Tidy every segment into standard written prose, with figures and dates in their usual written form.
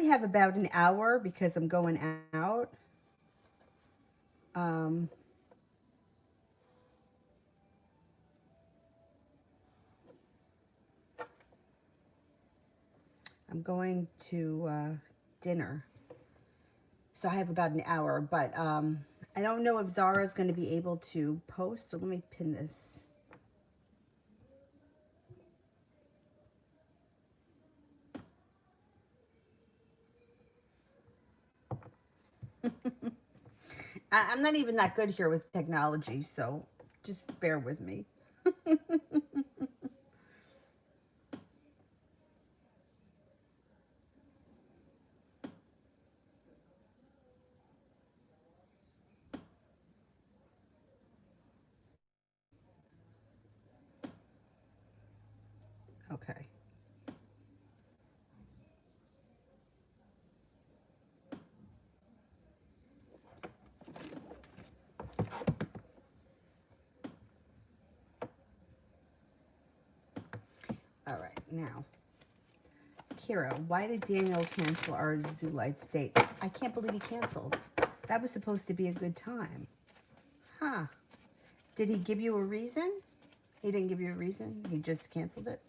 have about an hour because I'm going out. Um, I'm going to dinner. So I have about an hour, but I don't know if Zara is going to be able to post. So let me pin this. I'm not even that good here with technology, so just bear with me. Okay. All right. Now, Kira, why did Daniel cancel our Zoo Lights date? I can't believe he canceled. That was supposed to be a good time. Huh. Did he give you a reason? He didn't give you a reason? He just canceled it?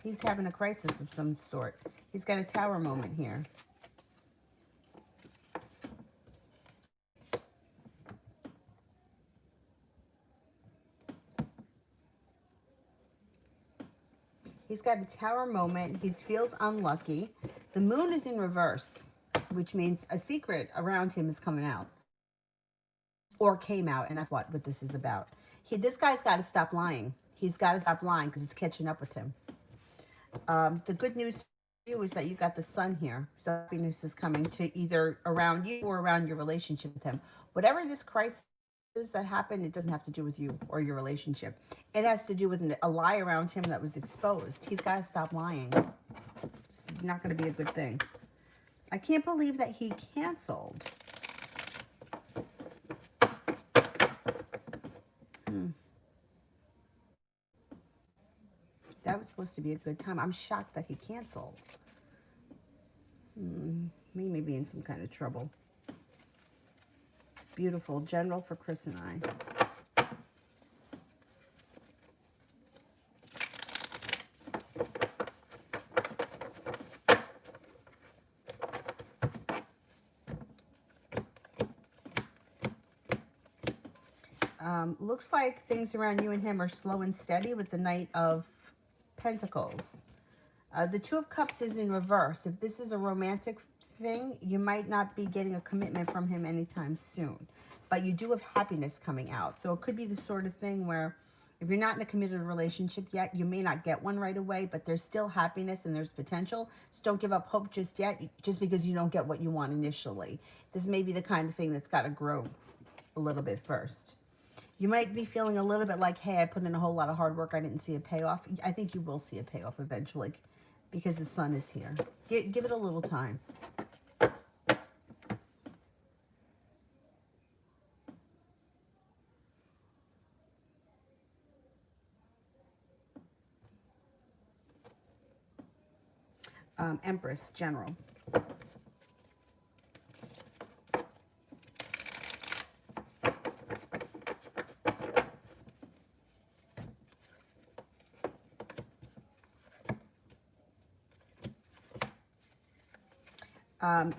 He's having a crisis of some sort. He's got a tower moment here. He's got a tower moment. He feels unlucky. The moon is in reverse, which means a secret around him is coming out or came out, and that's what this is about. This guy's got to stop lying. He's got to stop lying because it's catching up with him. The good news for you is that you got the sun here. So happiness is coming to either around you or around your relationship with him. Whatever this crisis that happened, it doesn't have to do with you or your relationship. It has to do with a lie around him that was exposed. He's got to stop lying. It's not going to be a good thing. I can't believe that he canceled. That was supposed to be a good time. I'm shocked that he canceled. He may be in some kind of trouble. Beautiful. General for Chris and I. Looks like things around you and him are slow and steady with the Knight of Pentacles. The Two of Cups is in reverse. If this is a romantic thing, you might not be getting a commitment from him anytime soon. But you do have happiness coming out. So it could be the sort of thing where if you're not in a committed relationship yet, you may not get one right away, but there's still happiness and there's potential. So don't give up hope just yet, just because you don't get what you want initially. This may be the kind of thing that's got to grow a little bit first. You might be feeling a little bit like, hey, I put in a whole lot of hard work. I didn't see a payoff. I think you will see a payoff eventually because the sun is here. Give it a little time. Empress, General.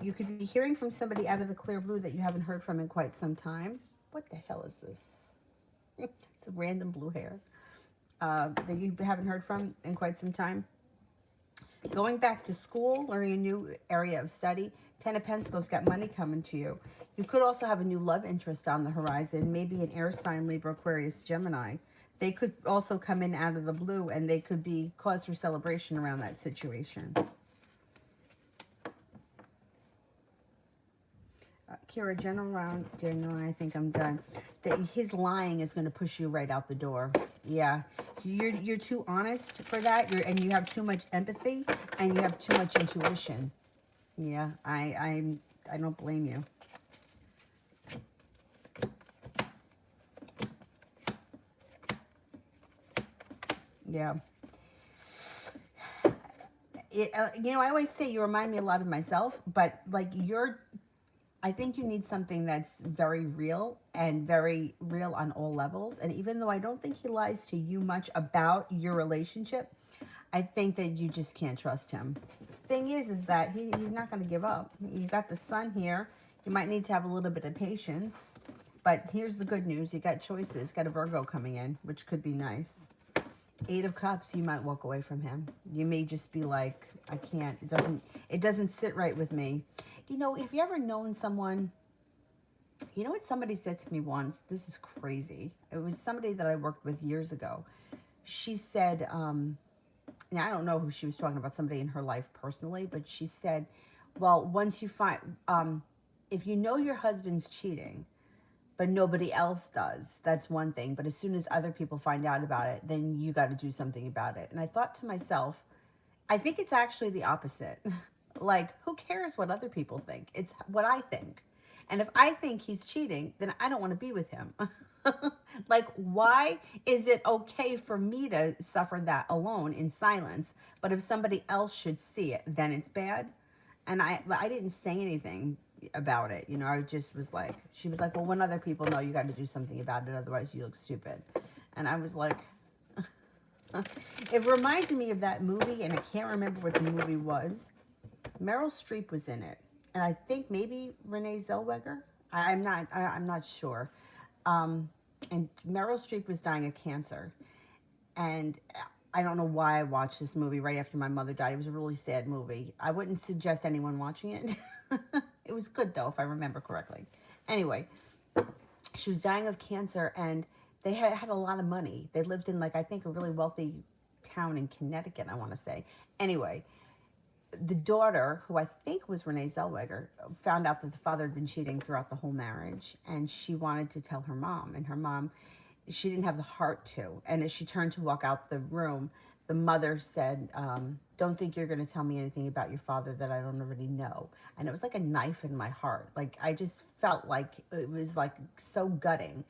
You could be hearing from somebody out of the clear blue that you haven't heard from in quite some time. What the hell is this? It's a random blue hair that you haven't heard from in quite some time. Going back to school, learning a new area of study. Ten of Pentacles, got money coming to you. You could also have a new love interest on the horizon, maybe an air sign, Libra, Aquarius, Gemini. They could also come in out of the blue, and they could be cause for celebration around that situation. Kira, general round, Daniel, I think I'm done. His lying is going to push you right out the door. Yeah, you're too honest for that. And you have too much empathy, and you have too much intuition. Yeah, I don't blame you. Yeah. I always say you remind me a lot of myself, but like I think you need something that's very real and very real on all levels. And even though I don't think he lies to you much about your relationship, I think that you just can't trust him. Thing is that he's not going to give up. You got the sun here. You might need to have a little bit of patience. But here's the good news. You got choices. Got a Virgo coming in, which could be nice. 8 of Cups, you might walk away from him. You may just be like, I can't. It doesn't sit right with me. Have you ever known someone, what somebody said to me once? This is crazy. It was somebody that I worked with years ago. She said, now I don't know who she was talking about, somebody in her life personally, but she said, well, once you find, if you know your husband's cheating, but nobody else does, that's one thing. But as soon as other people find out about it, then you got to do something about it. And I thought to myself, I think it's actually the opposite. Like, who cares what other people think? It's what I think. And if I think he's cheating, then I don't want to be with him. Like, why is it okay for me to suffer that alone in silence, but if somebody else should see it, then it's bad? And I didn't say anything about it. I just was like, she was like, well, when other people know, you got to do something about it, otherwise you look stupid. And I was like, it reminded me of that movie, and I can't remember what the movie was. Meryl Streep was in it, and I think maybe Renee Zellweger. I'm not sure. And Meryl Streep was dying of cancer, and I don't know why I watched this movie right after my mother died. It was a really sad movie. I wouldn't suggest anyone watching it. It was good though, if I remember correctly. Anyway, she was dying of cancer, and they had a lot of money. They lived in, like, I think a really wealthy town in Connecticut, I want to say. Anyway, the daughter, who I think was Renee Zellweger, found out that the father had been cheating throughout the whole marriage, and she wanted to tell her mom, and her mom, she didn't have the heart to. And as she turned to walk out the room, the mother said, don't think you're going to tell me anything about your father that I don't already know. And it was like a knife in my heart. Like, I just felt like it was like so gutting.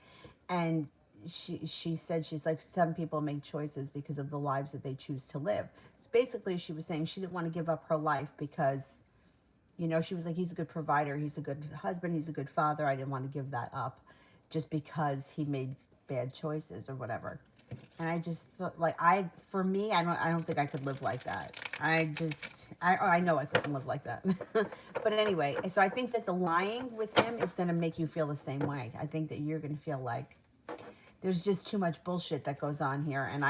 And she said, she's like, some people make choices because of the lives that they choose to live. So basically she was saying she didn't want to give up her life because, she was like, he's a good provider, he's a good husband, he's a good father. I didn't want to give that up just because he made bad choices or whatever. And I just thought, like, for me, I don't think I could live like that. I know I couldn't live like that. But anyway, so I think that the lying with him is going to make you feel the same way. I think that you're going to feel like there's just too much bullshit that goes on here, and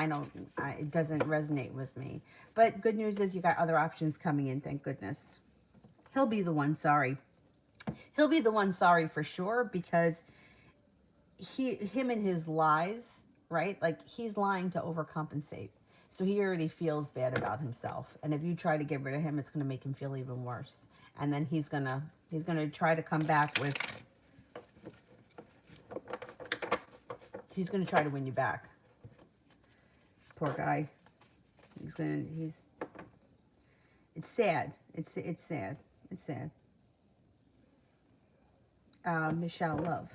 it doesn't resonate with me. But good news is you got other options coming in, thank goodness. He'll be the one sorry. He'll be the one sorry for sure, because him and his lies, right? Like, he's lying to overcompensate. So he already feels bad about himself. And if you try to get rid of him, it's going to make him feel even worse. And then he's going to try to come back with, he's going to try to win you back. Poor guy. It's sad. It's sad. It's sad. Michelle Love.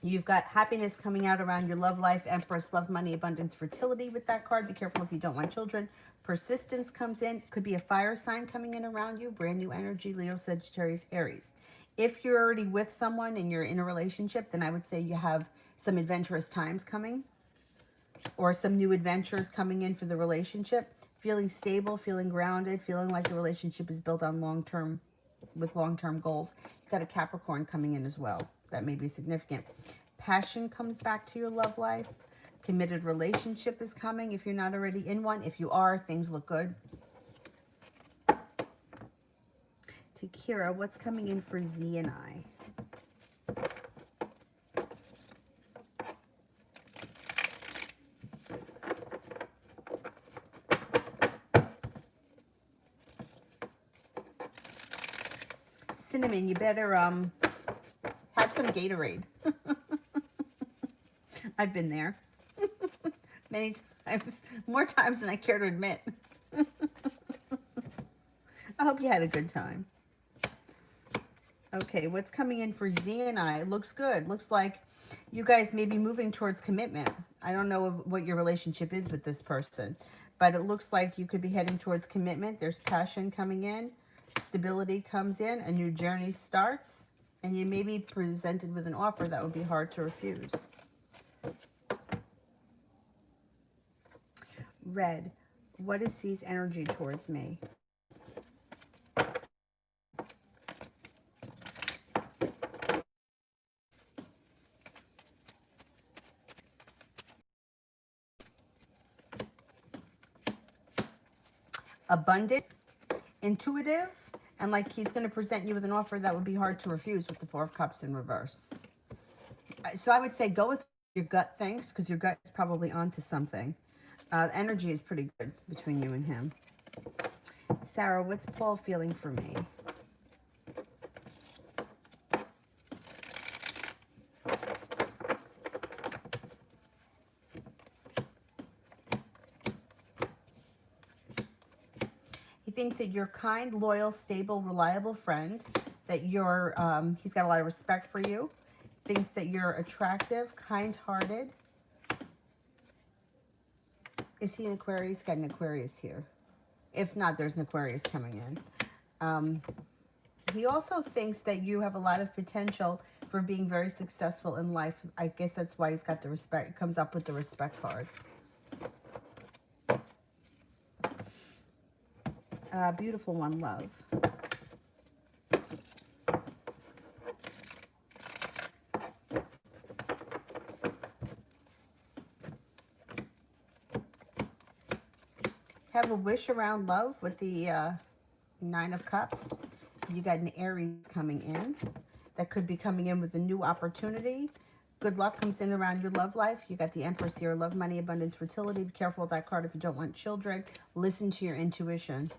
You've got happiness coming out around your love life, Empress, love, money, abundance, fertility with that card. Be careful if you don't want children. Persistence comes in. Could be a fire sign coming in around you. Brand new energy, Leo, Sagittarius, Aries. If you're already with someone and you're in a relationship, then I would say you have some adventurous times coming, or some new adventures coming in for the relationship. Feeling stable, feeling grounded, feeling like the relationship is built on long-term goals. You've got a Capricorn coming in as well. That may be significant. Passion comes back to your love life. Committed relationship is coming if you're not already in one. If you are, things look good. To Kira, what's coming in for Z and I? Cinnamon, you better have some Gatorade. I've been there many times, more times than I care to admit. I hope you had a good time. Okay, what's coming in for Z and I? Looks good. Looks like you guys may be moving towards commitment. I don't know what your relationship is with this person, but it looks like you could be heading towards commitment. There's passion coming in, stability comes in, a new journey starts, and you may be presented with an offer that would be hard to refuse. Red, what is C's energy towards me? Abundant, intuitive, and like he's going to present you with an offer that would be hard to refuse with the Four of Cups in reverse. So I would say go with your gut thinks, because your gut is probably onto something. Energy is pretty good between you and him. Sarah, what's Paul feeling for me? He thinks that you're kind, loyal, stable, reliable friend, that you're, he's got a lot of respect for you, thinks that you're attractive, kind-hearted. Is he an Aquarius? Got an Aquarius here. If not, there's an Aquarius coming in. He also thinks that you have a lot of potential for being very successful in life. I guess that's why he's got the respect, comes up with the respect card. Beautiful one, love. Have a wish around love with the Nine of Cups. You got an Aries coming in. That could be coming in with a new opportunity. Good luck comes in around your love life. You got the Empress here. Love, money, abundance, fertility. Be careful with that card if you don't want children. Listen to your intuition.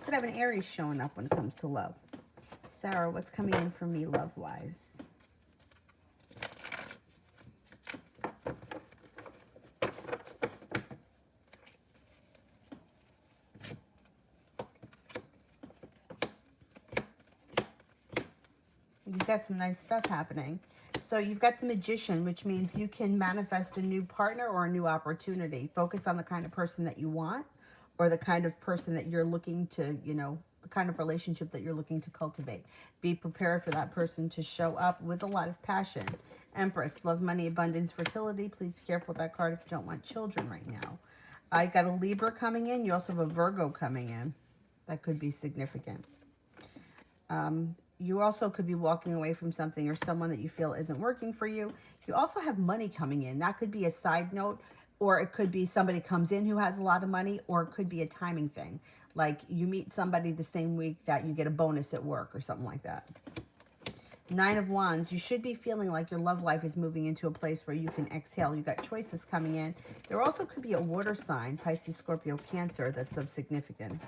Could have an Aries showing up when it comes to love. Sarah, what's coming in for me love-wise? You've got some nice stuff happening. So you've got the Magician, which means you can manifest a new partner or a new opportunity. Focus on the kind of person that you want, or the kind of person that you're looking to, you know, the kind of relationship that you're looking to cultivate. Be prepared for that person to show up with a lot of passion. Empress, love, money, abundance, fertility. Please be careful with that card if you don't want children right now. I got a Libra coming in. You also have a Virgo coming in. That could be significant. You also could be walking away from something or someone that you feel isn't working for you. You also have money coming in. That could be a side note, or it could be somebody comes in who has a lot of money, or it could be a timing thing. Like you meet somebody the same week that you get a bonus at work or something like that. Nine of Wands, you should be feeling like your love life is moving into a place where you can exhale. You got choices coming in. There also could be a water sign, Pisces, Scorpio, Cancer, that's of significance.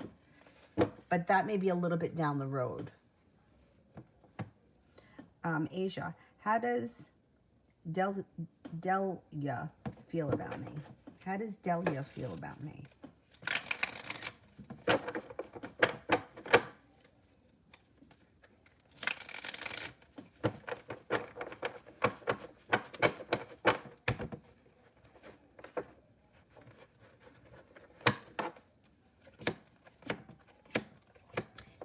But that may be a little bit down the road. Asia, how does Delia feel about me? How does Delia feel about me?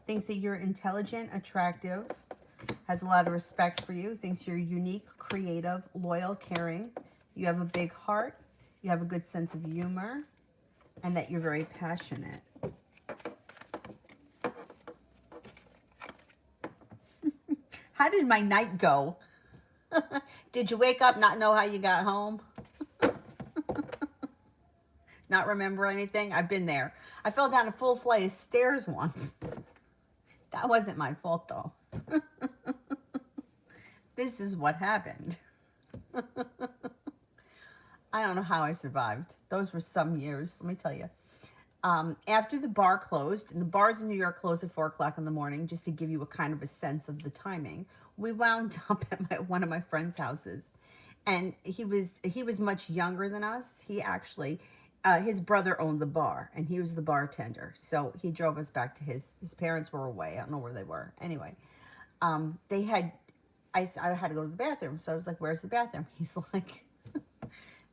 Thinks that you're intelligent, attractive, has a lot of respect for you, thinks you're unique, creative, loyal, caring. You have a big heart, you have a good sense of humor, and that you're very passionate. How did my night go? Did you wake up, not know how you got home? Not remember anything? I've been there. I fell down a full flight of stairs once. That wasn't my fault, though. This is what happened. I don't know how I survived. Those were some years, let me tell you. After the bar closed, and the bars in New York close at 4 o'clock in the morning, just to give you a kind of a sense of the timing, we wound up at one of my friend's houses. And he was much younger than us. He actually his brother owned the bar, and he was the bartender. So he drove us back to his parents were away. I don't know where they were. Anyway, they had, I had to go to the bathroom. So I was like, where's the bathroom? He's like,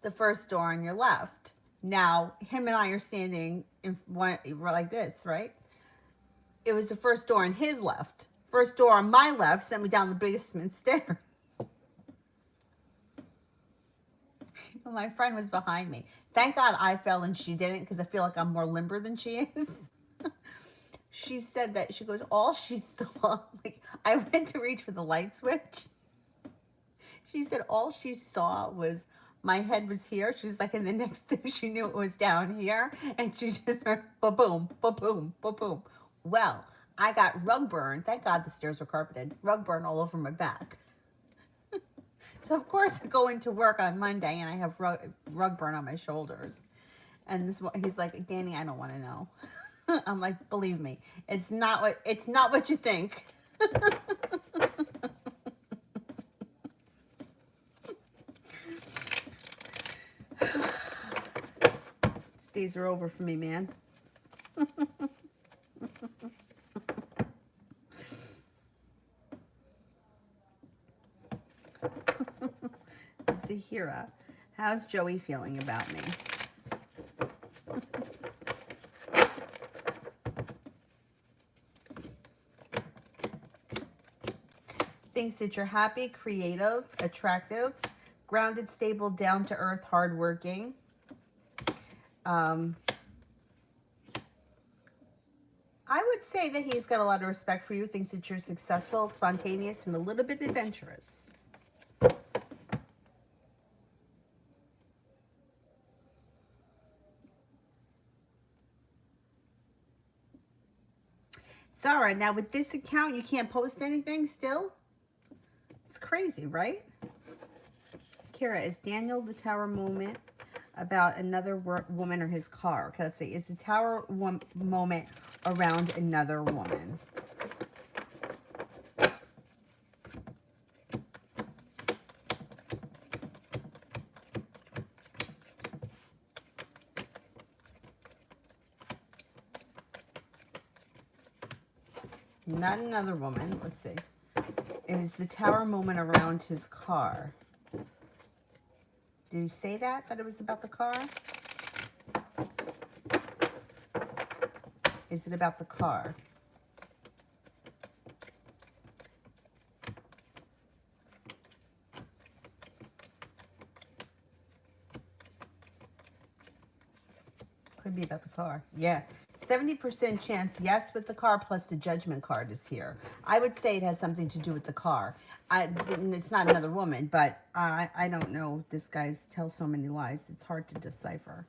the first door on your left. Now, him and I are standing in one, like this, right? It was the first door on his left. First door on my left sent me down the basement stairs. My friend was behind me. Thank God I fell and she didn't, because I feel like I'm more limber than she is. She said that, she goes, all she saw, like, I went to reach for the light switch. She said all she saw was my head was here. She's like, and the next thing she knew it was down here. And she just heard ba-boom, ba-boom, ba-boom. Well, I got rug burn. Thank God the stairs were carpeted. Rug burn all over my back. So, of course, I go into work on Monday and I have rug burn on my shoulders. And he's like, Danny, I don't want to know. I'm like, believe me, it's not what you think. These are over for me, man. Zahira, how's Joey feeling about me? Thinks that you're happy, creative, attractive, grounded, stable, down to earth, hardworking. I would say that he's got a lot of respect for you, thinks that you're successful, spontaneous, and a little bit adventurous. Zara, now with this account, you can't post anything still? It's crazy, right? Kira, is Daniel the tower moment about another woman or his car? Okay, let's see. Is the tower moment around another woman? Not another woman. Let's see. Is the tower moment around his car? Did he say that it was about the car? Is it about the car? Could be about the car. Yeah. 70% chance yes with the car, plus the judgment card is here. I would say it has something to do with the car. It's not another woman, but I don't know. This guy's tells so many lies. It's hard to decipher.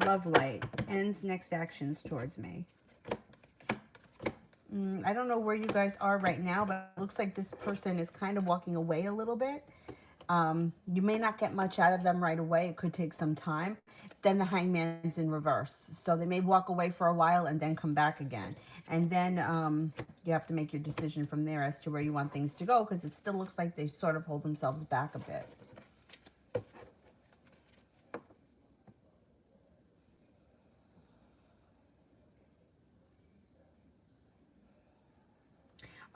Love light. Ends next actions towards me. I don't know where you guys are right now, but it looks like this person is kind of walking away a little bit. You may not get much out of them right away. It could take some time. Then the hangman's in reverse. So they may walk away for a while and then come back again. And then you have to make your decision from there as to where you want things to go, because it still looks like they sort of hold themselves back a bit.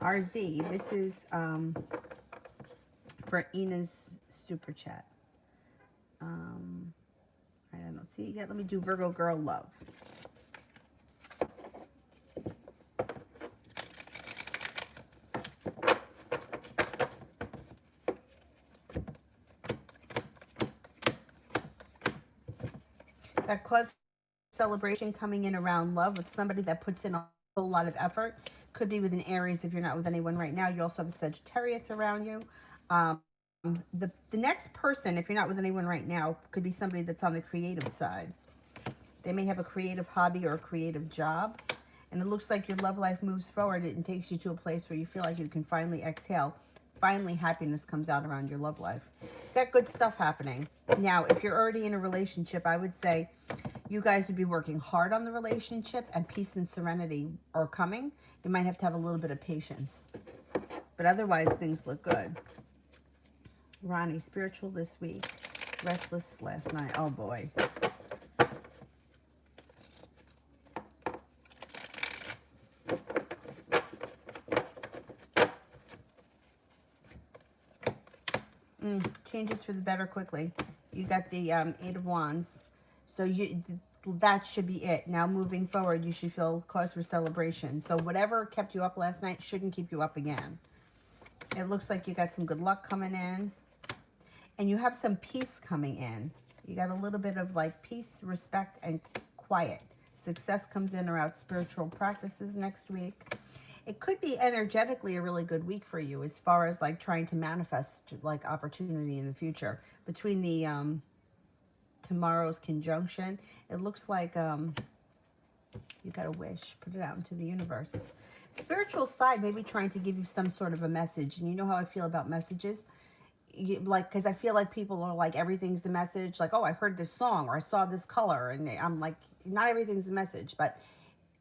RZ, this is for Ina's super chat. I don't know. See, yeah, let me do Virgo Girl Love. That cause celebration coming in around love with somebody that puts in a whole lot of effort. Could be with an Aries if you're not with anyone right now. You also have a Sagittarius around you. The next person, if you're not with anyone right now, could be somebody that's on the creative side. They may have a creative hobby or a creative job. And it looks like your love life moves forward and takes you to a place where you feel like you can finally exhale. Finally, happiness comes out around your love life. Got good stuff happening. Now, if you're already in a relationship, I would say you guys would be working hard on the relationship, and peace and serenity are coming. You might have to have a little bit of patience. But otherwise, things look good. Ronnie, spiritual this week. Restless last night. Oh, boy. Changes for the better quickly. You got the Eight of Wands. So that should be it. Now moving forward, you should feel cause for celebration. So whatever kept you up last night shouldn't keep you up again. It looks like you got some good luck coming in. And you have some peace coming in. You got a little bit of like peace, respect, and quiet. Success comes in around spiritual practices next week. It could be energetically a really good week for you as far as like trying to manifest like opportunity in the future. Between the tomorrow's conjunction, it looks like you got a wish. Put it out into the universe. Spiritual side maybe trying to give you some sort of a message. And you know how I feel about messages? Because I feel like people are like, everything's the message. Like, oh, I heard this song or I saw this color. And I'm like, not everything's the message. But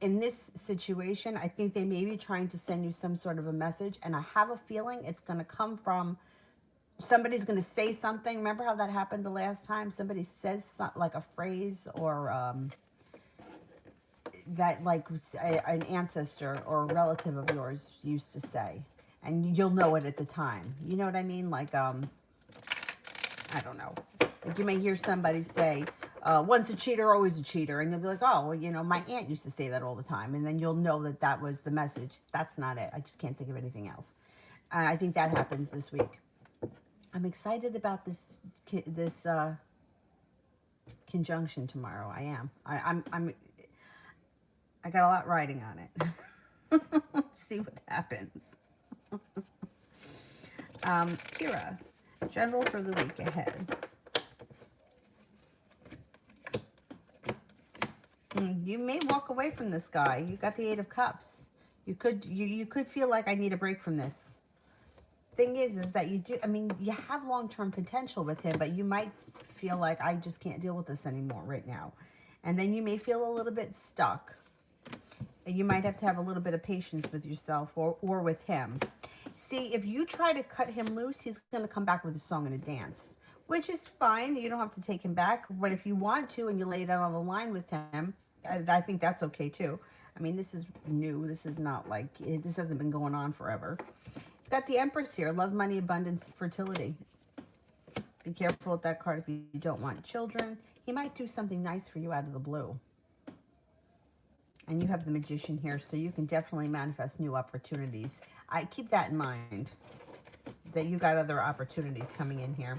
in this situation, I think they may be trying to send you some sort of a message. And I have a feeling it's going to come from somebody's going to say something. Remember how that happened the last time? Somebody says like a phrase or that like an ancestor or a relative of yours used to say. And you'll know it at the time. You know what I mean? Like, I don't know. Like you may hear somebody say, once a cheater, always a cheater. And you'll be like, oh, well, you know, my aunt used to say that all the time. And then you'll know that that was the message. That's not it. I just can't think of anything else. I think that happens this week. I'm excited about this conjunction tomorrow. I am. I got a lot riding on it. Let's see what happens. Kira, general for the week ahead. You may walk away from this guy. You got the Eight of Cups. You could feel like I need a break from this. Thing is that you do, I mean, you have long-term potential with him, but you might feel like I just can't deal with this anymore right now. And then you may feel a little bit stuck. And you might have to have a little bit of patience with yourself or with him. See, if you try to cut him loose, he's going to come back with a song and a dance, which is fine. You don't have to take him back. But if you want to and you lay it out on the line with him, I think that's okay too. I mean, this is new. This is not like, this hasn't been going on forever. You've got the Empress here. Love, money, abundance, fertility. Be careful with that card if you don't want children. He might do something nice for you out of the blue. And you have the Magician here, so you can definitely manifest new opportunities. I keep that in mind, that you got other opportunities coming in here.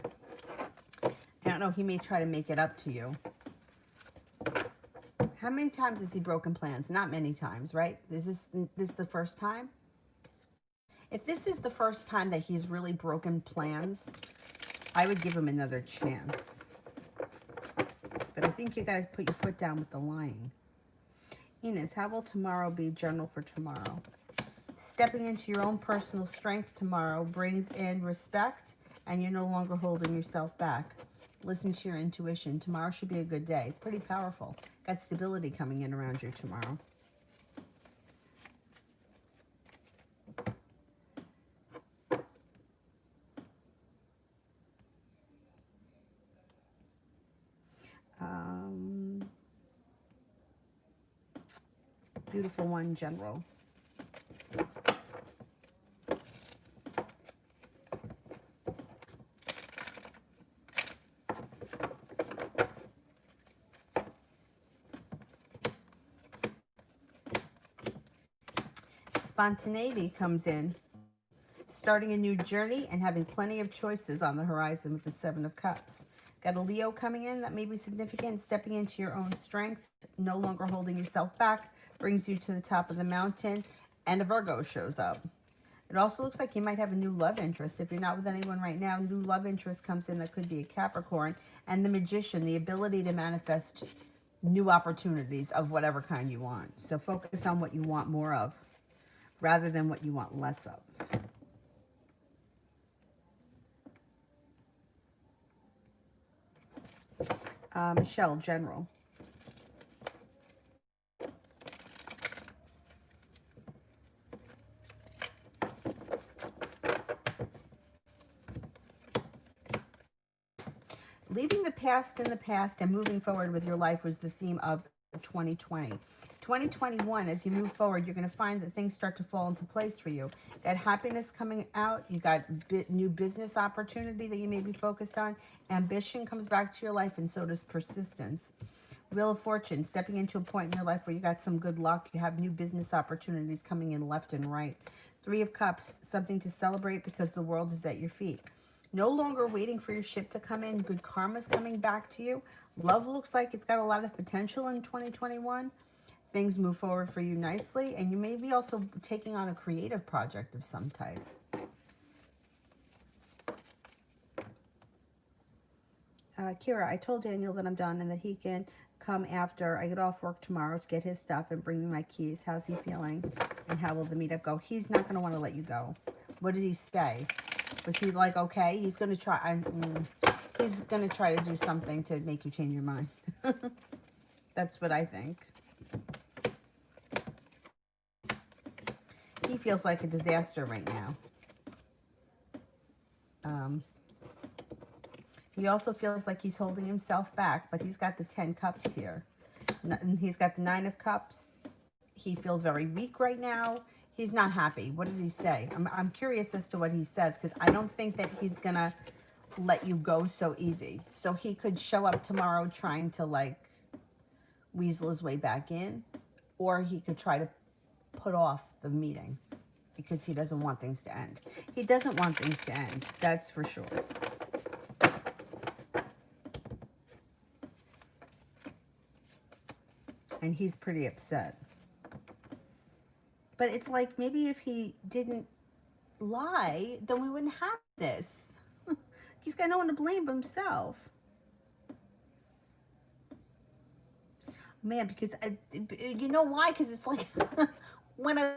I don't know, he may try to make it up to you. How many times has he broken plans? Not many times, right? Is this the first time? If this is the first time that he's really broken plans, I would give him another chance. But I think you guys put your foot down with the lying. Enos, how will tomorrow be general for tomorrow? Stepping into your own personal strength tomorrow brings in respect, and you're no longer holding yourself back. Listen to your intuition. Tomorrow should be a good day. Pretty powerful. Got stability coming in around you tomorrow. Beautiful one, general. Spontaneity comes in. Starting a new journey and having plenty of choices on the horizon with the Seven of Cups. Got a Leo coming in that may be significant. Stepping into your own strength. No longer holding yourself back. Brings you to the top of the mountain. And a Virgo shows up. It also looks like you might have a new love interest. If you're not with anyone right now, new love interest comes in that could be a Capricorn. And the Magician, the ability to manifest new opportunities of whatever kind you want. So focus on what you want more of rather than what you want less of. Michelle, general. leaving the past in the past and moving forward with your life was the theme of 2020. 2021, as you move forward, you're going to find that things start to fall into place for you. That happiness coming out, you got new business opportunity that you may be focused on. Ambition comes back to your life, and so does persistence. Wheel of Fortune, stepping into a point in your life where you got some good luck. You have new business opportunities coming in left and right. Three of Cups, something to celebrate because the world is at your feet. No longer waiting for your ship to come in. Good karma's coming back to you. Love looks like it's got a lot of potential in 2021. Things move forward for you nicely, and you may be also taking on a creative project of some type. Kira, I told Daniel that I'm done and that he can come after I get off work tomorrow to get his stuff and bring me my keys. How's he feeling? And how will the meetup go? He's not going to want to let you go. What did he say? Was he like, okay? He's going to try. He's going to try to do something to make you change your mind. That's what I think. He feels like a disaster right now. He also feels like he's holding himself back, but he's got the 10 cups here. And he's got the 9 of cups. He feels very weak right now. He's not happy. What did he say? I'm curious as to what he says, because I don't think that he's going to let you go so easy. So he could show up tomorrow trying to, like, weasel his way back in, or he could try to put off the meeting because he doesn't want things to end. He doesn't want things to end. That's for sure. And he's pretty upset. But it's like, maybe if he didn't lie, then we wouldn't have this. He's got no one to blame but himself. Man, because, you know why? Because it's like, when I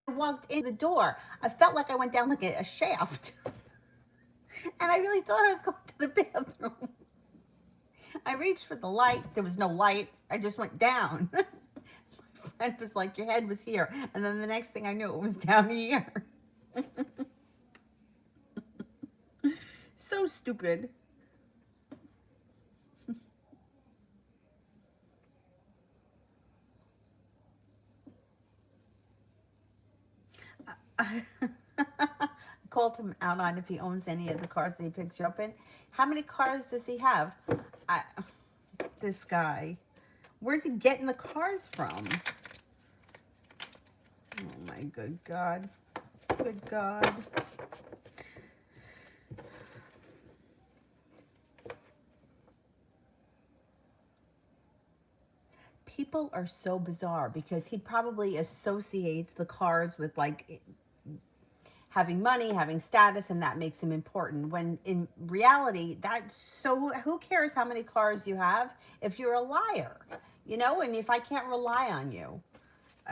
walked in the door, I felt like I went down like a shaft. And I really thought I was going to the bathroom. I reached for the light. There was no light. I just went down. My friend was like, your head was here. And then the next thing I knew, it was down here. So stupid. I called him out on if he owns any of the cars that he picks you up in. How many cars does he have? This guy. Where's he getting the cars from? Oh my good God. Good God. People are so bizarre because he probably associates the cars with, like, having money, having status, and that makes him important. When in reality, that's so, who cares how many cars you have if you're a liar, you know? And if I can't rely on you,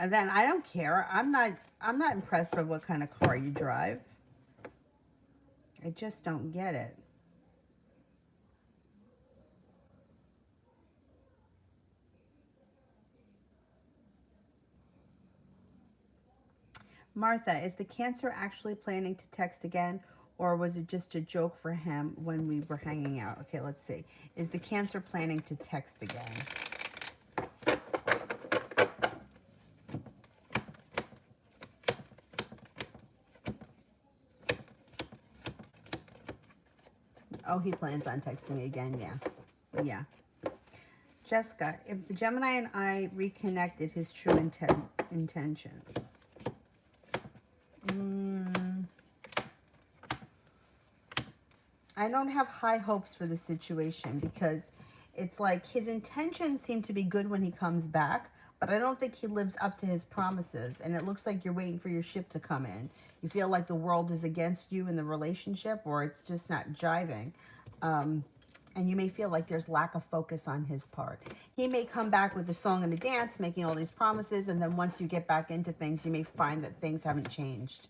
then I don't care. I'm not impressed with what kind of car you drive. I just don't get it. Martha, is the Cancer actually planning to text again, or was it just a joke for him when we were hanging out? Okay, let's see. Is the Cancer planning to text again? Oh, he plans on texting again, yeah. Yeah. Jessica, if the Gemini and I reconnected, his true intentions. I don't have high hopes for the situation because it's like his intentions seem to be good when he comes back, but I don't think he lives up to his promises. And it looks like you're waiting for your ship to come in. You feel like the world is against you in the relationship, or it's just not jiving. And you may feel like there's lack of focus on his part. He may come back with a song and a dance, making all these promises, and then once you get back into things, you may find that things haven't changed.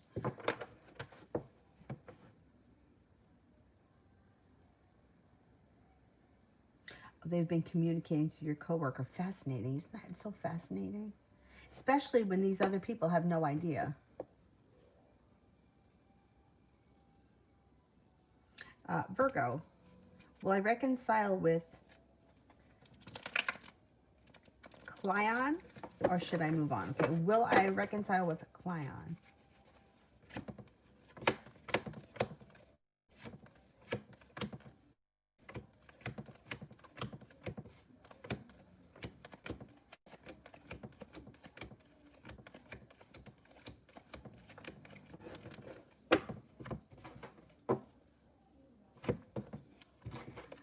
They've been communicating to your coworker. Fascinating. Isn't that so fascinating? Especially when these other people have no idea. Virgo, Will I reconcile with Clion, or should I move on? Okay, will I reconcile with Clion?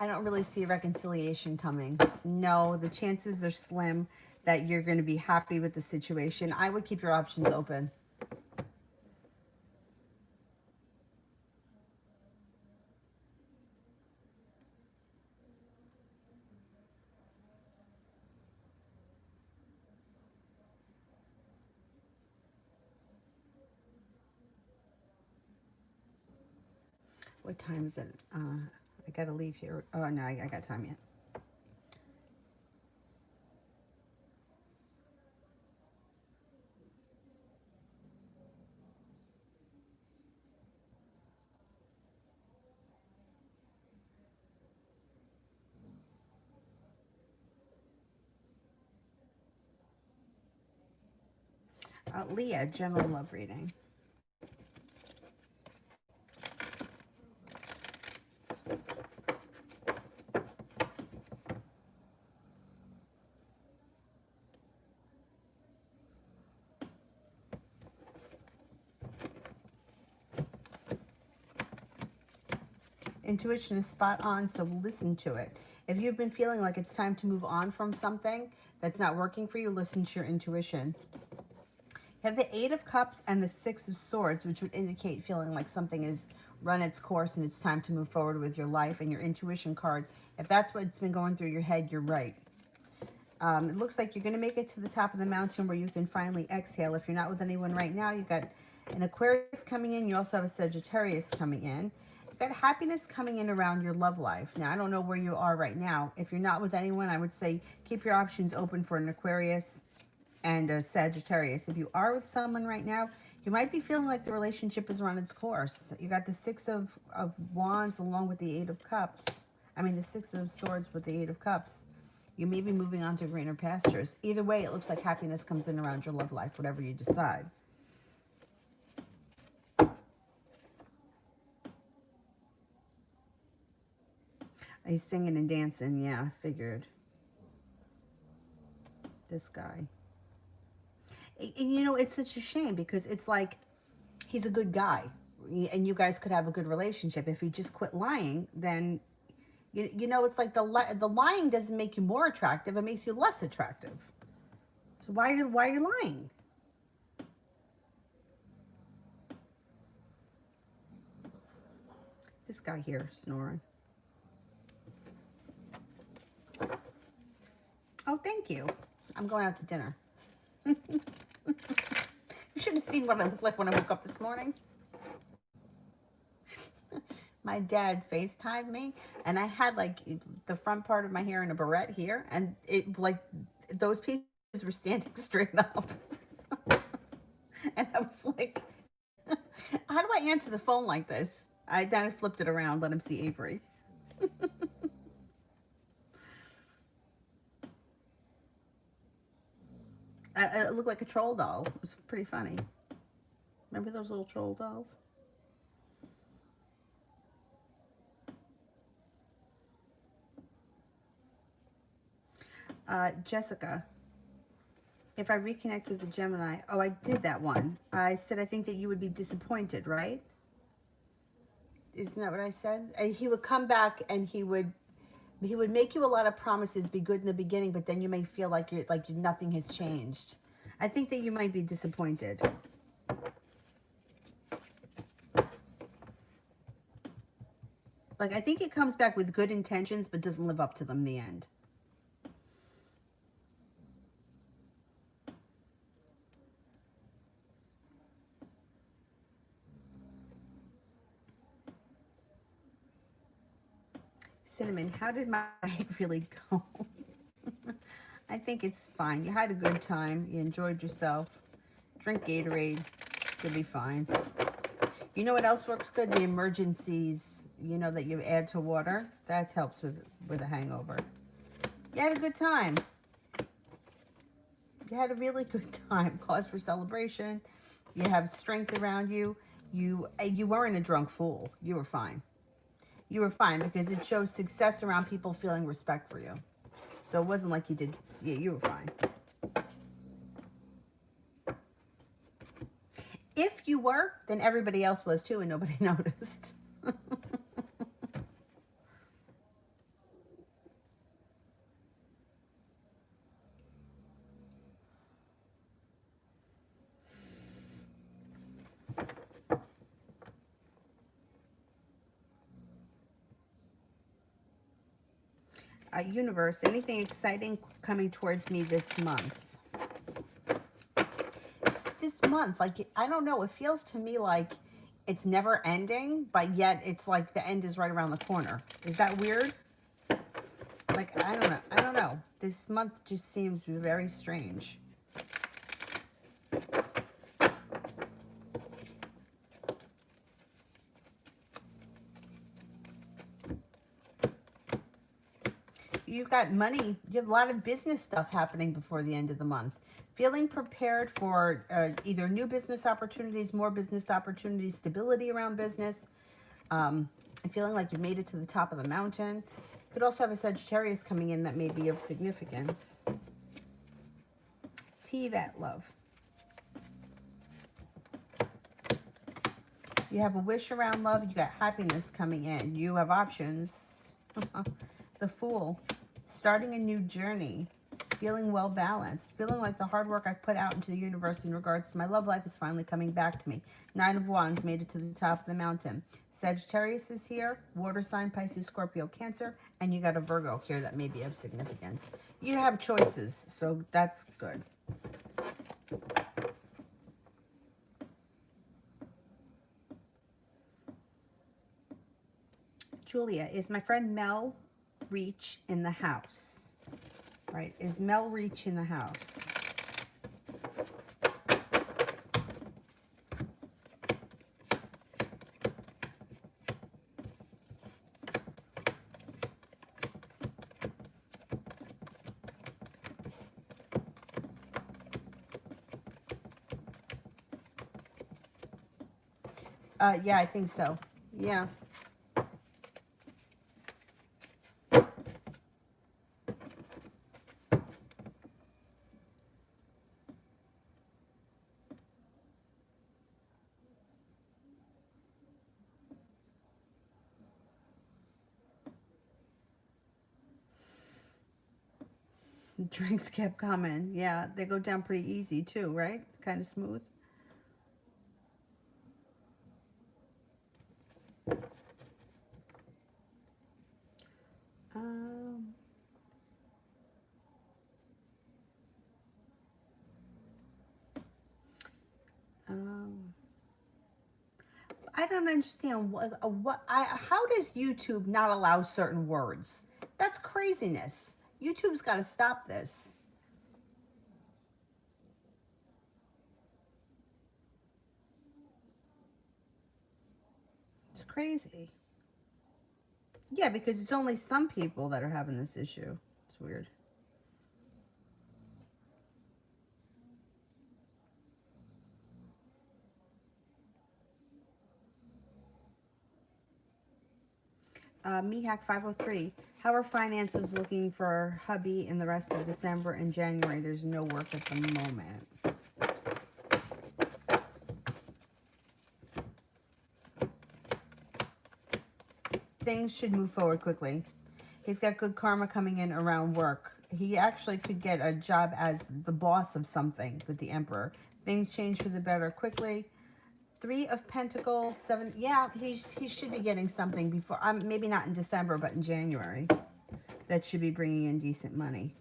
I don't really see a reconciliation coming. No, the chances are slim that you're going to be happy with the situation. I would keep your options open. What time is it? I got to leave here. Oh, no, I got time yet. Leah, general love reading. Intuition is spot on, so listen to it. If you've been feeling like it's time to move on from something that's not working for you, listen to your intuition. You have the Eight of Cups and the Six of Swords, which would indicate feeling like something has run its course and it's time to move forward with your life. And your intuition card, if that's what's been going through your head, you're right. It looks like you're going to make it to the top of the mountain where you can finally exhale. If you're not with anyone right now, you've got an Aquarius coming in. You also have a Sagittarius coming in. You've got happiness coming in around your love life. Now, I don't know where you are right now. If you're not with anyone, I would say keep your options open for an Aquarius and a Sagittarius. If you are with someone right now, you might be feeling like the relationship is run its course. You got the Six of Wands along with the Eight of Cups. I mean, the Six of Swords with the Eight of Cups. You may be moving on to greener pastures. Either way, it looks like happiness comes in around your love life, whatever you decide. He's singing and dancing. Yeah, I figured. This guy. And you know, it's such a shame because it's like he's a good guy. And you guys could have a good relationship. If he just quit lying, then, you know, it's like the lying doesn't make you more attractive. It makes you less attractive. So why are you lying? This guy here snoring. Oh, thank you. I'm going out to dinner. You should have seen what I looked like when I woke up this morning. My dad FaceTimed me, and I had like the front part of my hair in a barrette here, and it like those pieces were standing straight up. And I was like, how do I answer the phone like this? Then I flipped it around, let him see Avery. I looked like a troll doll. It was pretty funny. Remember those little troll dolls? Jessica, if I reconnect with the Gemini, oh, I did that one. I said I think that you would be disappointed, right? Isn't that what I said? He would come back and he would make you a lot of promises, be good in the beginning, but then you may feel like nothing has changed. I think that you might be disappointed. Like, I think he comes back with good intentions, but doesn't live up to them in the end. Cinnamon, how did my night really go? I think it's fine. You had a good time. You enjoyed yourself. Drink Gatorade. You'll be fine. You know what else works good? The emergencies you know, that you add to water. That helps with a hangover. You had a good time. You had a really good time. Cause for celebration. You have strength around you. You weren't a drunk fool. You were fine. You were fine because it shows success around people feeling respect for you. So it wasn't like you did. Yeah, you were fine. If you were, then everybody else was too, and nobody noticed. Universe, anything exciting coming towards me this month? This month, like, I don't know, it feels to me like it's never ending, but yet it's like the end is right around the corner. Is that weird? Like, I don't know. This month just seems very strange. You've got money. You have a lot of business stuff happening before the end of the month. Feeling prepared for either new business opportunities, more business opportunities, stability around business. And feeling like you made it to the top of the mountain. Could also have a Sagittarius coming in that may be of significance. T-Vat, love. You have a wish around love. You got happiness coming in. You have options. The Fool. Starting a new journey. Feeling well balanced. Feeling like the hard work I've put out into the universe in regards to my love life is finally coming back to me. 9 of Wands made it to the top of the mountain. Sagittarius is here. Water sign, Pisces, Scorpio, Cancer. And you got a Virgo here that may be of significance. You have choices, so that's good. Julia, is my friend Mel Reach in the house? Right, is Mel Reach in the house? Yeah, I think so. Yeah. Drinks kept coming. Yeah, they go down pretty easy too, right? Kind of smooth. Um, um, I don't understand how does YouTube not allow certain words? That's craziness. YouTube's got to stop this. It's crazy. Yeah, because it's only some people that are having this issue. It's weird. Mihak 503. How are finances looking for hubby in the rest of December and January? There's no work at the moment. Things should move forward quickly. He's got good karma coming in around work. He actually could get a job as the boss of something with the Emperor. Things change for the better quickly. 3 of Pentacles, 7. Yeah, he should be getting something before. Maybe not in December, but in January. That should be bringing in decent money.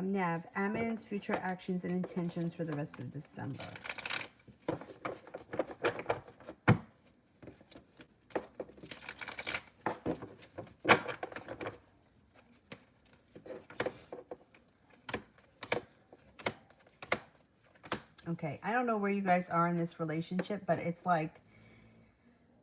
Nav, Amin's future actions and intentions for the rest of December. Okay, I don't know where you guys are in this relationship, but it's like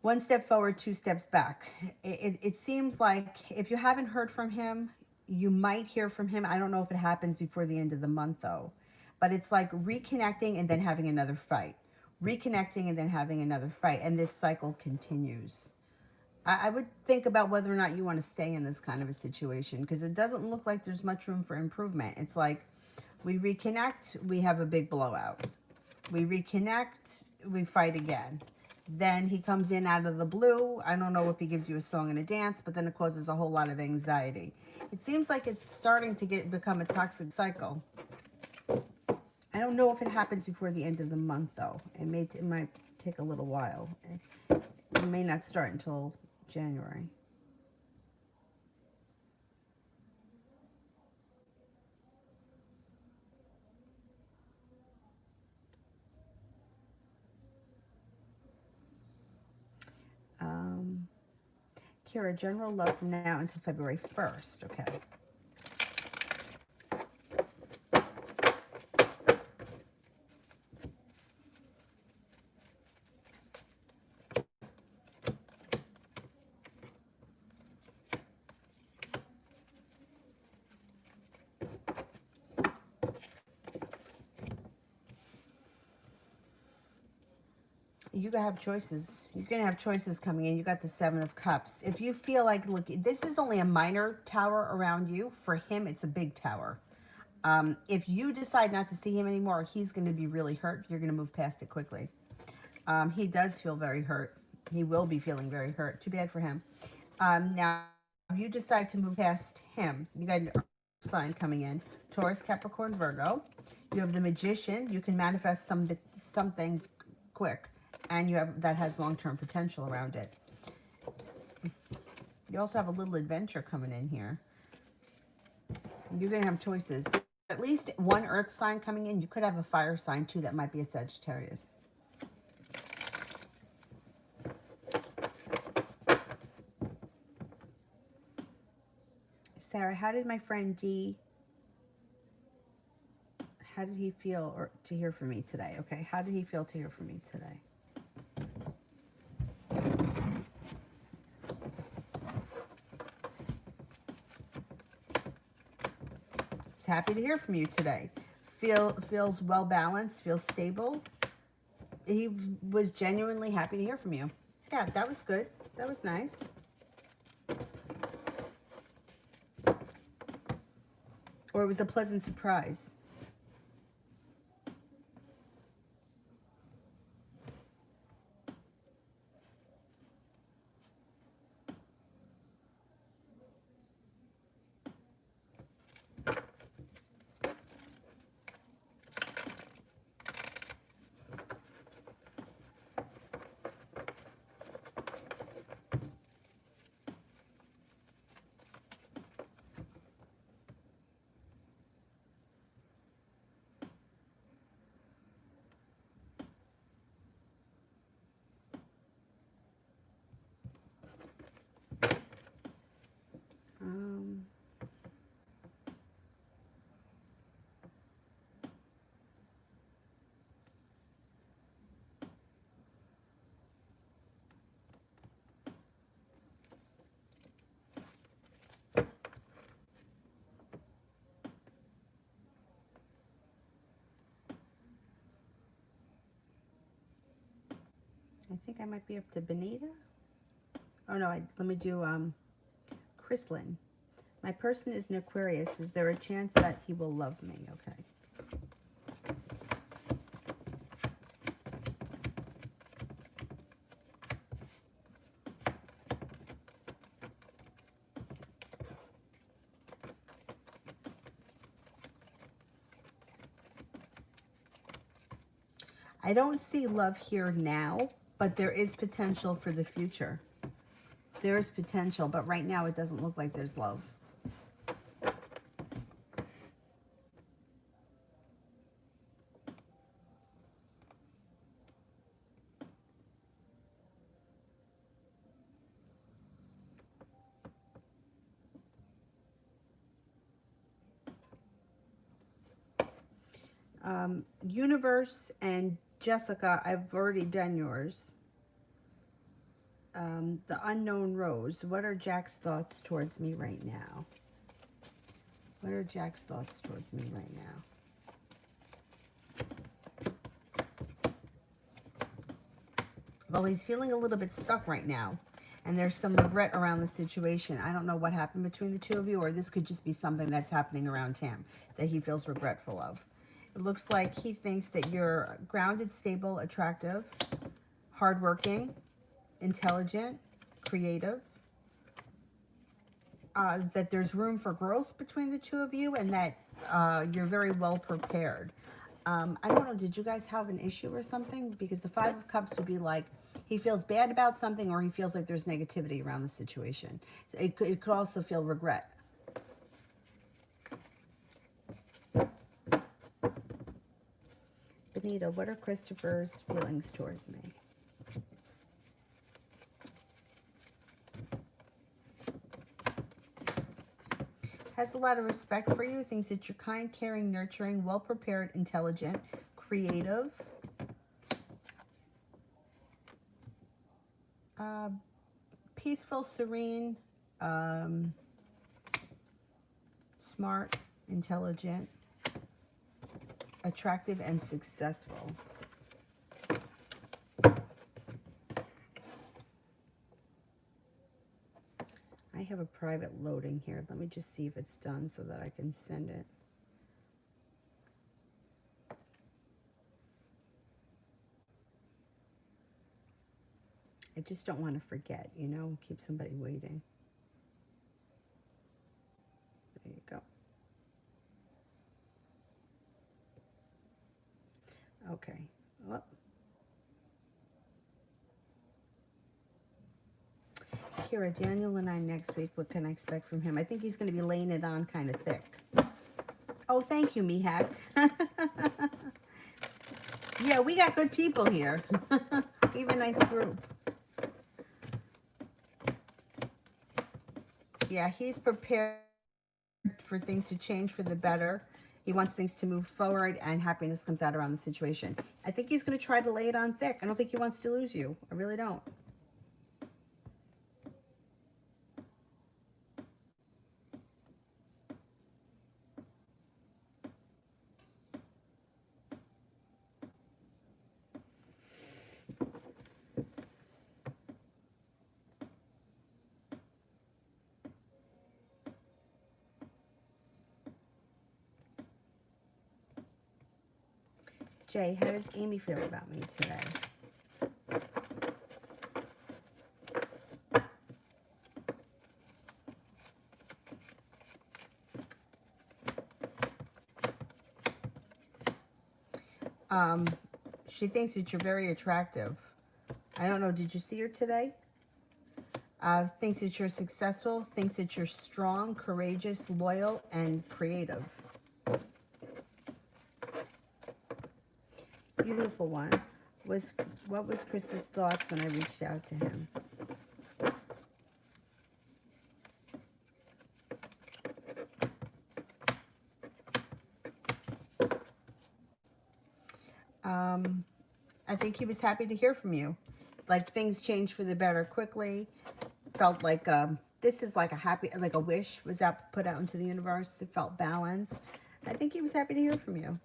one step forward, two steps back. It seems like if you haven't heard from him, you might hear from him. I don't know if it happens before the end of the month, though. But it's like reconnecting and then having another fight. Reconnecting and then having another fight. And this cycle continues. I would think about whether or not you want to stay in this kind of a situation because it doesn't look like there's much room for improvement. It's like we reconnect, we have a big blowout. We reconnect, we fight again. Then he comes in out of the blue. I don't know if he gives you a song and a dance, but then it causes a whole lot of anxiety. It seems like it's starting to become a toxic cycle. I don't know if it happens before the end of the month, though. It might take a little while. It may not start until January. Um, Kira, general love from now until February 1st. Okay. You gotta have choices. You're gonna have choices coming in. You got the Seven of Cups. If you feel like, look, this is only a minor tower around you. For him, it's a big tower. If you decide not to see him anymore, he's going to be really hurt. You're going to move past it quickly. He does feel very hurt. He will be feeling very hurt. Too bad for him. Now, if you decide to move past him, you got an Earth sign coming in. Taurus, Capricorn, Virgo. You have the Magician. You can manifest something quick. And you have that has long-term potential around it. You also have a little adventure coming in here. You're going to have choices. At least one earth sign coming in. You could have a fire sign, too. That might be a Sagittarius. Sarah, how did my friend D, how did he feel to hear from me today? Okay, how did he feel to hear from me today? He's happy to hear from you today. Feels well balanced, feels stable. He was genuinely happy to hear from you. Yeah, that was good. That was nice. Or it was a pleasant surprise. I think I might be up to Benita. Oh no, let me do Chrislyn. My person is an Aquarius. Is there a chance that he will love me? Okay. I don't see love here now, but there is potential for the future. There is potential, but right now it doesn't look like there's love. Universe and Jessica, I've already done yours. The Unknown Rose. What are Jack's thoughts towards me right now? What are Jack's thoughts towards me right now? Well, he's feeling a little bit stuck right now. And there's some regret around the situation. I don't know what happened between the two of you, or this could just be something that's happening around him that he feels regretful of. It looks like he thinks that you're grounded, stable, attractive, hardworking, intelligent, creative, that there's room for growth between the two of you, and that you're very well prepared. I don't know, did you guys have an issue or something? Because the Five of Cups would be like, he feels bad about something, or he feels like there's negativity around the situation. It could also feel regret. Benita, what are Christopher's feelings towards me? Has a lot of respect for you, thinks that you're kind, caring, nurturing, well-prepared, intelligent, creative, peaceful, serene, smart, intelligent, attractive, and successful. I have a private loading here. Let me just see if it's done so that I can send it. I just don't want to forget, you know, keep somebody waiting. There you go. Okay. Oh. Kira, Daniel and I next week, what can I expect from him? I think he's going to be laying it on kind of thick. Oh, thank you, Mihak. Yeah, we got good people here. We have a nice group. Yeah, he's prepared for things to change for the better. He wants things to move forward, and happiness comes out around the situation. I think he's going to try to lay it on thick. I don't think he wants to lose you. I really don't. Jay, how does Amy feel about me today? She thinks that you're very attractive. I don't know, did you see her today? Thinks that you're successful, thinks that you're strong, courageous, loyal, and creative. Beautiful one. What was Chris's thoughts when I reached out to him? I think he was happy to hear from you. Like, things changed for the better quickly. Felt like this is like a happy, like a wish was put out into the universe. It felt balanced. I think he was happy to hear from you.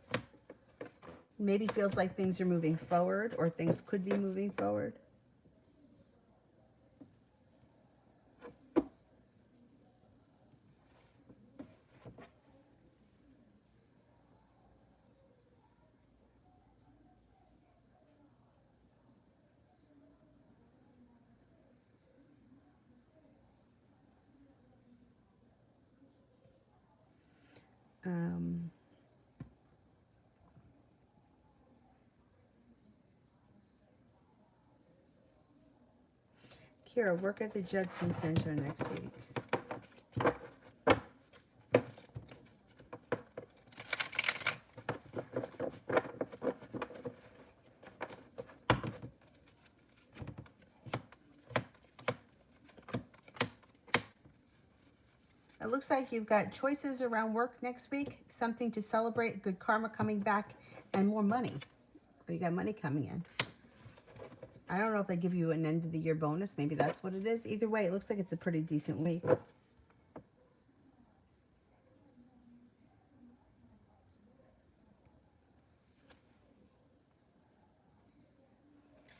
Maybe feels like things are moving forward, or things could be moving forward. Kira, work at the Judson Center next week. It looks like you've got choices around work next week, something to celebrate, good karma coming back, and more money. But you got money coming in. I don't know if they give you an end of the year bonus. Maybe that's what it is. Either way, it looks like it's a pretty decent week.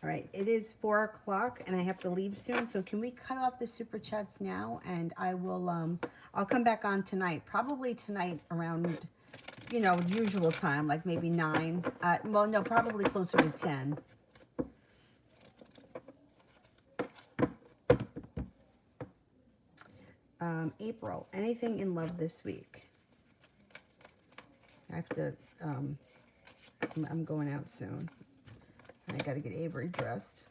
All right, it is 4 o'clock and I have to leave soon. So can we cut off the super chats now? And I will, I'll come back on tonight, probably tonight around, you know, usual time, like maybe 9. Well, no, probably closer to 10. April, anything in love this week? I have to, I'm going out soon. I got to get Avery dressed.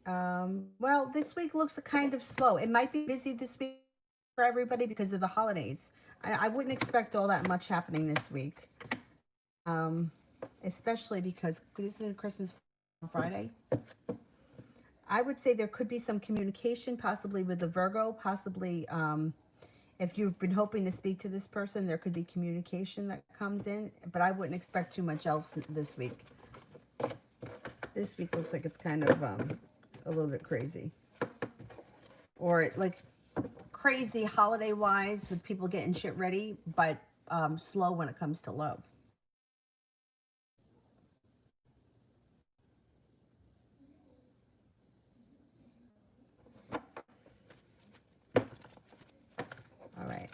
Well, this week looks kind of slow. It might be busy this week for everybody because of the holidays. I wouldn't expect all that much happening this week. Especially because this is Christmas Friday. I would say there could be some communication, possibly with the Virgo, possibly if you've been hoping to speak to this person, there could be communication that comes in, but I wouldn't expect too much else this week. This week looks like it's kind of a little bit crazy. Or like crazy holiday-wise with people getting shit ready, but slow when it comes to love. All right.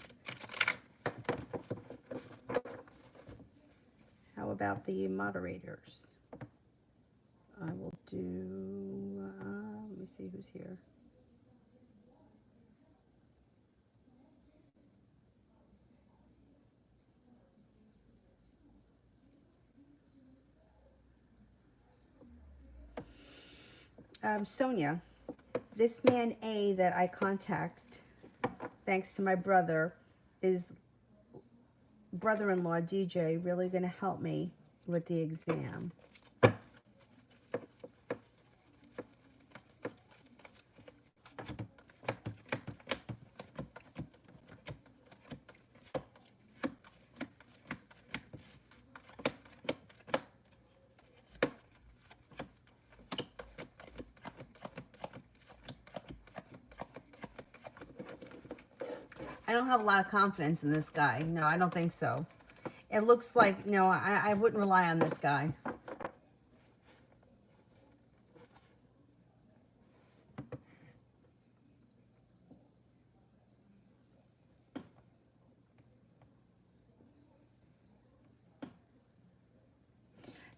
How about the moderators? I will do, let me see who's here. Sonia, this man A that I contact, thanks to my brother, is brother-in-law DJ really going to help me with the exam? I don't have a lot of confidence in this guy. No, I don't think so. It looks like, no, I wouldn't rely on this guy.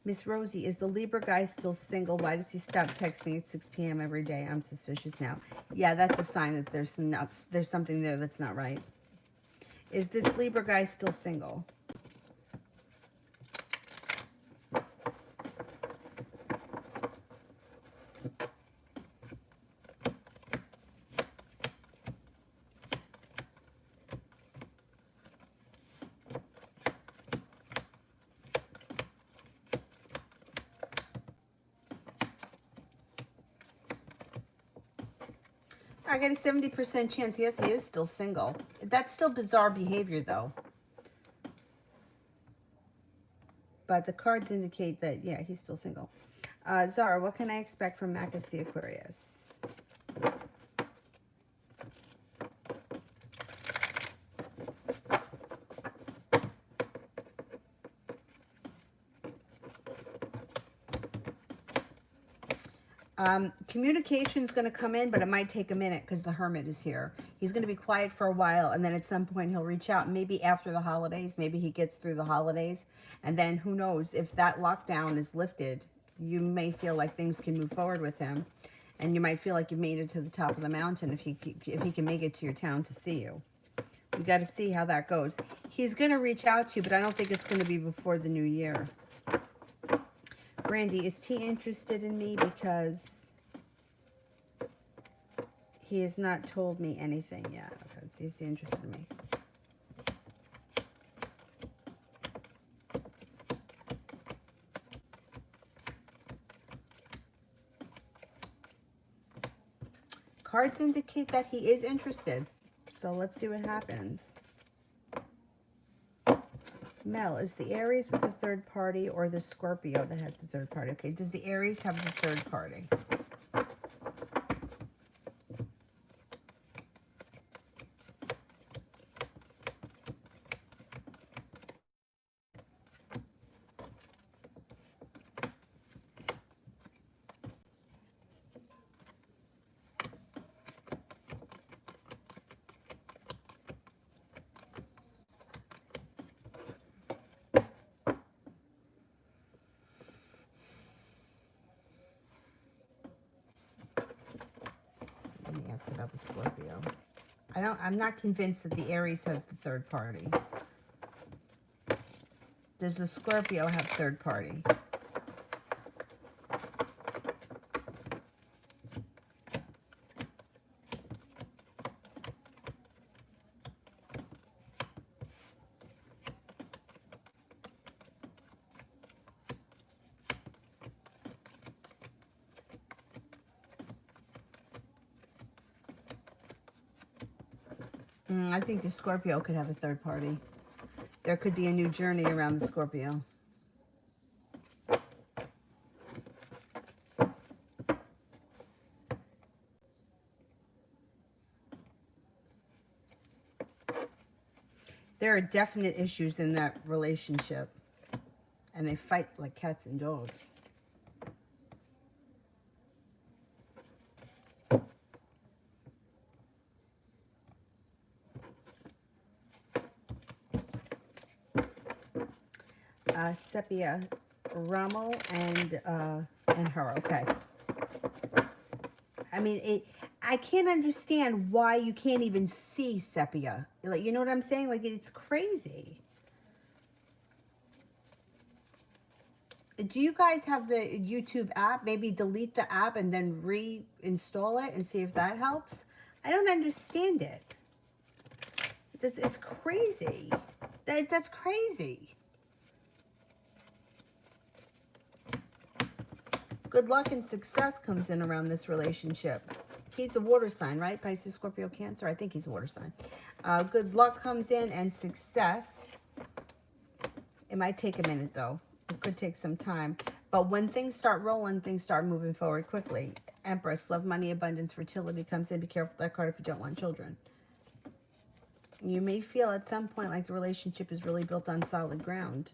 Miss Rosie, is the Libra guy still single? Why does he stop texting at 6 p.m. every day? I'm suspicious now. Yeah, that's a sign that there's something there that's not right. Is this Libra guy still single? I got a 70% chance. Yes, he is still single. That's still bizarre behavior, though. But the cards indicate that, yeah, he's still single. Zara, what can I expect from Macus the Aquarius? Communication's going to come in, but it might take a minute because the Hermit is here. He's going to be quiet for a while, and then at some point he'll reach out, maybe after the holidays. Maybe he gets through the holidays, and then who knows, if that lockdown is lifted, you may feel like things can move forward with him, and you might feel like you've made it to the top of the mountain if he can make it to your town to see you. We got to see how that goes. He's going to reach out to you, but I don't think it's going to be before the new year. Brandy, is T interested in me? Because he has not told me anything yet. Okay, so he's interested in me. Cards indicate that he is interested. So let's see what happens. Mel, is the Aries with the third party or the Scorpio that has the third party? Okay, does the Aries have the third party? Let me ask about the Scorpio. I'm not convinced that the Aries has the third party. Does the Scorpio have third party? I think the Scorpio could have a third party. There could be a new journey around the Scorpio. There are definite issues in that relationship. And they fight like cats and dogs. Sepia, Rommel, and her. Okay. I mean, I can't understand why you can't even see Sepia. Like, you know what I'm saying? Like, it's crazy. Do you guys have the YouTube app? Maybe delete the app and then reinstall it and see if that helps. I don't understand it. It's crazy. That's crazy. Good luck and success comes in around this relationship. He's a water sign, right? Pisces, Scorpio, Cancer. I think he's a water sign. Good luck comes in and success. It might take a minute, though. It could take some time. But when things start rolling, things start moving forward quickly. Empress, love, money, abundance, fertility comes in. Be careful with that card if you don't want children. You may feel at some point like the relationship is really built on solid ground.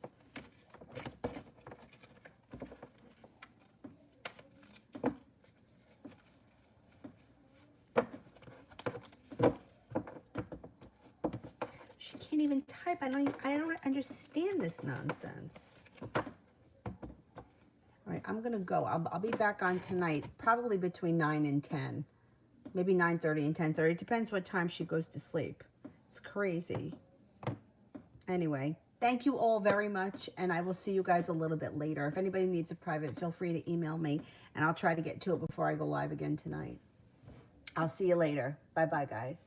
She can't even type. I don't understand this nonsense. All right, I'm going to go. I'll be back on tonight, probably between 9 and 10. Maybe 9:30 and 10:30. It depends what time she goes to sleep. It's crazy. Anyway, thank you all very much, and I will see you guys a little bit later. If anybody needs a private, feel free to email me, and I'll try to get to it before I go live again tonight. I'll see you later. Bye-bye, guys.